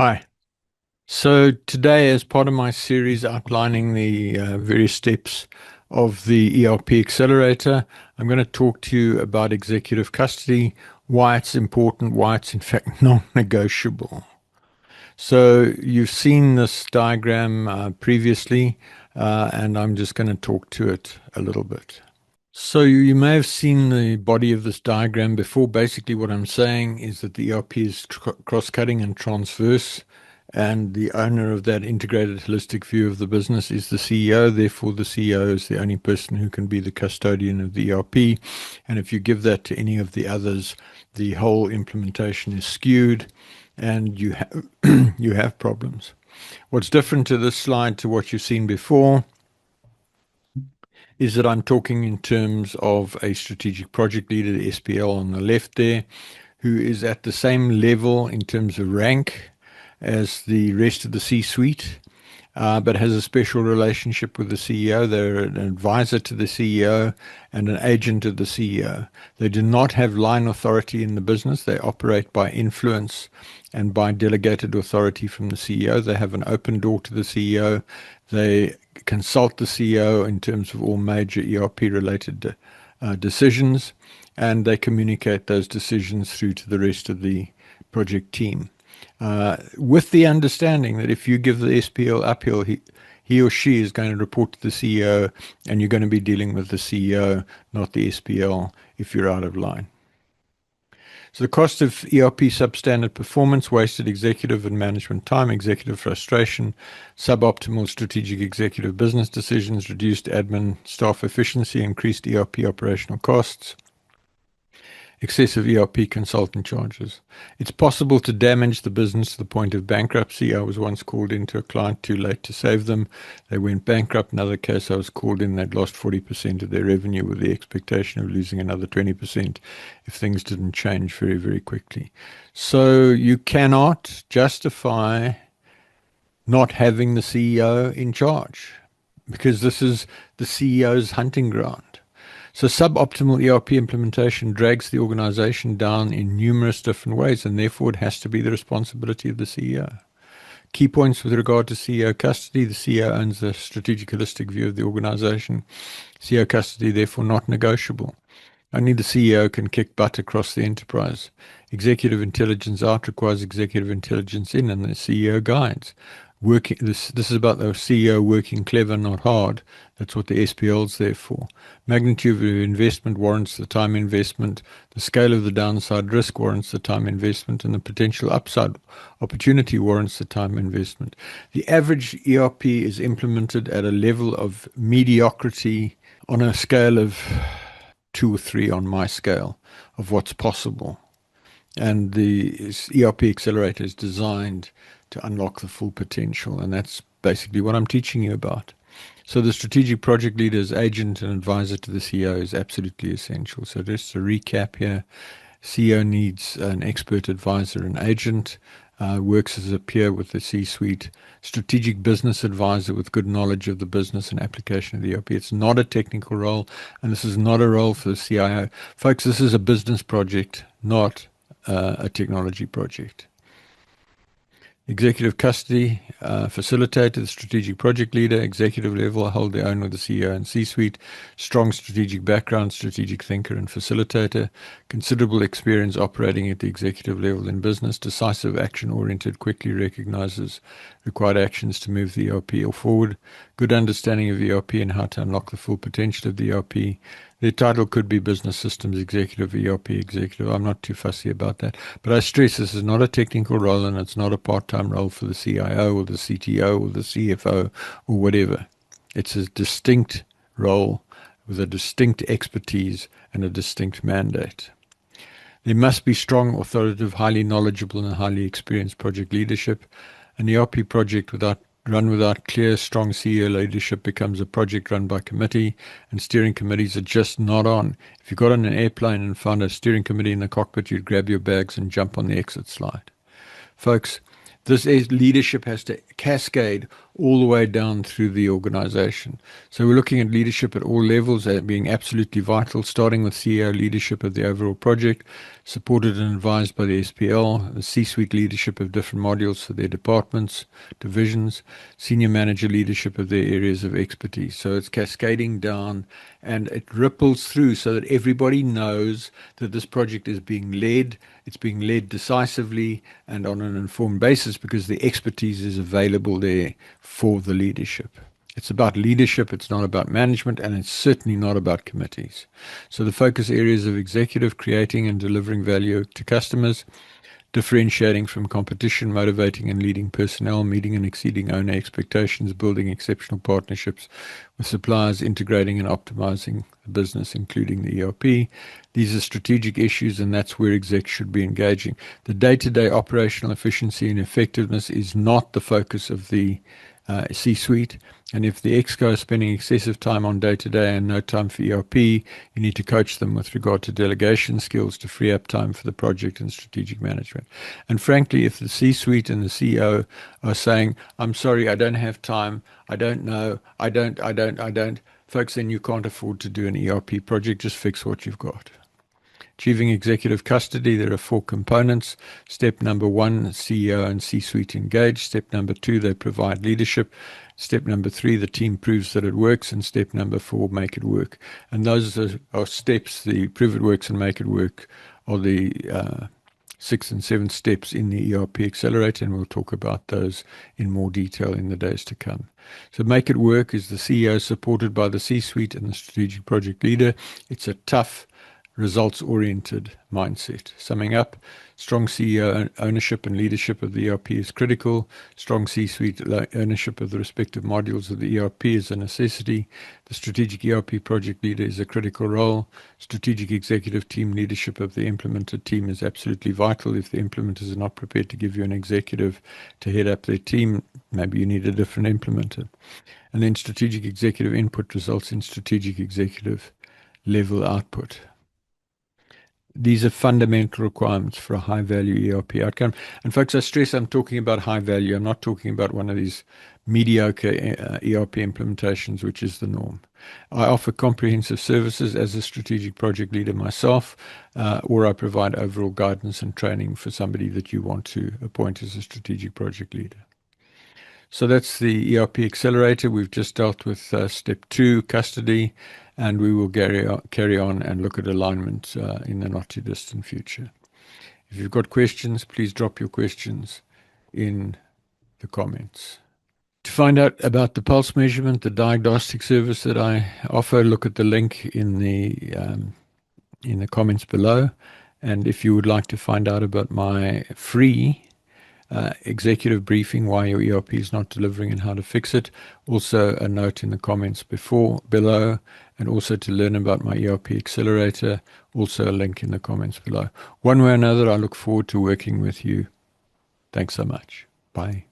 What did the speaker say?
Hi. So today, as part of my series outlining the various steps of the ERP accelerator, I'm going to talk to you about executive custody, why it's important, why it's in fact non-negotiable. So you've seen this diagram previously, and I'm just going to talk to it a little bit. So you may have seen the body of this diagram before. Basically, what I'm saying is that the ERP is cross-cutting and transverse, and the owner of that integrated holistic view of the business is the CEO. Therefore, the CEO is the only person who can be the custodian of the ERP. And if you give that to any of the others, the whole implementation is skewed, and you have you have problems. What's different to this slide to what you've seen before is that I'm talking in terms of a strategic project leader, the SPL on the left there, who is at the same level in terms of rank as the rest of the C-suite, but has a special relationship with the CEO. They're an advisor to the CEO and an agent of the CEO. They do not have line authority in the business. They operate by influence and by delegated authority from the CEO. They have an open door to the CEO. They consult the CEO in terms of all major ERP-related decisions, and they communicate those decisions through to the rest of the project team. With the understanding that if you give the SPL uphill, he or she is going to report to the CEO, and you're going to be dealing with the CEO, not the SPL, if you're out of line. So the cost of ERP substandard performance, wasted executive and management time, executive frustration, suboptimal strategic executive business decisions, reduced admin staff efficiency, increased ERP operational costs, excessive ERP consultant charges. It's possible to damage the business to the point of bankruptcy. I was once called into a client too late to save them. They went bankrupt. Another case I was called in, they'd lost 40% of their revenue with the expectation of losing another 20% if things didn't change very, very quickly. So you cannot justify not having the CEO in charge because this is the CEO's hunting ground. So suboptimal ERP implementation drags the organization down in numerous different ways, and therefore it has to be the responsibility of the CEO. Key points with regard to CEO custody: the CEO owns the strategic holistic view of the organization. CEO custody, therefore, not negotiable. Only the CEO can kick butt across the enterprise. Executive intelligence out requires executive intelligence in, and the CEO guides. This is about the CEO working clever, not hard. That's what the SPL is there for. Magnitude of investment warrants the time investment. The scale of the downside risk warrants the time investment, and the potential upside opportunity warrants the time investment. The average ERP is implemented at a level of mediocrity on a scale of 2 or 3 on my scale of what's possible. And the ERP accelerator is designed to unlock the full potential, and that's basically what I'm teaching you about. So the strategic project leader as agent and advisor to the CEO is absolutely essential. So just to recap here, CEO needs an expert advisor and agent, works as a peer with the C-suite, strategic business advisor with good knowledge of the business and application of the ERP. It's not a technical role, and this is not a role for the CIO. Folks, this is a business project, not a technology project. Executive custody facilitator, the strategic project leader, executive level, hold the own with the CEO and C-suite, strong strategic background, strategic thinker and facilitator, considerable experience operating at the executive level in business, decisive action-oriented, quickly recognizes required actions to move the ERP forward, good understanding of ERP and how to unlock the full potential of the ERP. Their title could be business systems executive, ERP executive. I'm not too fussy about that. But I stress this is not a technical role, and it's not a part-time role for the CIO or the CTO or the CFO or whatever. It's a distinct role with a distinct expertise and a distinct mandate. There must be strong, authoritative, highly knowledgeable and highly experienced project leadership. An ERP project run without clear, strong CEO leadership becomes a project run by committee, and steering committees are just not on. If you got on an airplane and found a steering committee in the cockpit, you'd grab your bags and jump on the exit slide. Folks, this leadership has to cascade all the way down through the organization. So we're looking at leadership at all levels being absolutely vital, starting with CEO leadership of the overall project, supported and advised by the SPL, the C-suite leadership of different modules for their departments, divisions, senior manager leadership of their areas of expertise. So it's cascading down and it ripples through so that everybody knows that this project is being led. It's being led decisively and on an informed basis because the expertise is available there for the leadership. It's about leadership, it's not about management, and it's certainly not about committees. So the focus areas of executive, creating and delivering value to customers, differentiating from competition, motivating and leading personnel, meeting and exceeding owner expectations, building exceptional partnerships with suppliers, integrating and optimizing the business, including the ERP. These are strategic issues, and that's where execs should be engaging. The day-to-day operational efficiency and effectiveness is not the focus of the C-suite. And if the exco is spending excessive time on day-to-day and no time for ERP, you need to coach them with regard to delegation skills to free up time for the project and strategic management. And frankly, if the C-suite and the CEO are saying, I'm sorry, I don't have time, I don't know, I don't, folks, then you can't afford to do an ERP project. Just fix what you've got. Achieving executive custody, there are 4 components. Step number 1, CEO and C-suite engage. Step number 2, they provide leadership. Step number 3, the team proves that it works. And step number 4, make it work. And those are steps, the prove it works and make it work are the 6th and 7th steps in the ERP Accelerator, and we'll talk about those in more detail in the days to come. So make it work is the CEO supported by the C-suite and the strategic project leader. It's a tough, results-oriented mindset. Summing up, strong CEO ownership and leadership of the ERP is critical. Strong C-suite ownership of the respective modules of the ERP is a necessity. The strategic ERP project leader is a critical role. Strategic executive team leadership of the implemented team is absolutely vital. If the implementers are not prepared to give you an executive to head up their team, maybe you need a different implementer. And then strategic executive input results in strategic executive level output. These are fundamental requirements for a high-value ERP outcome. And folks, I stress I'm talking about high value. I'm not talking about one of these mediocre ERP implementations, which is the norm. I offer comprehensive services as a strategic project leader myself, or I provide overall guidance and training for somebody that you want to appoint as a strategic project leader. So that's the ERP Accelerator. We've just dealt with step 2, custody, and we will carry on and look at alignment in the not too distant future. If you've got questions, please drop your questions in the comments. To find out about the pulse measurement, the diagnostic service that I offer, look at the link in the comments below. And if you would like to find out about my free executive briefing, why your ERP is not delivering and how to fix it, also a note in the comments below, and also to learn about my ERP Accelerator, also a link in the comments below. One way or another, I look forward to working with you. Thanks so much. Bye.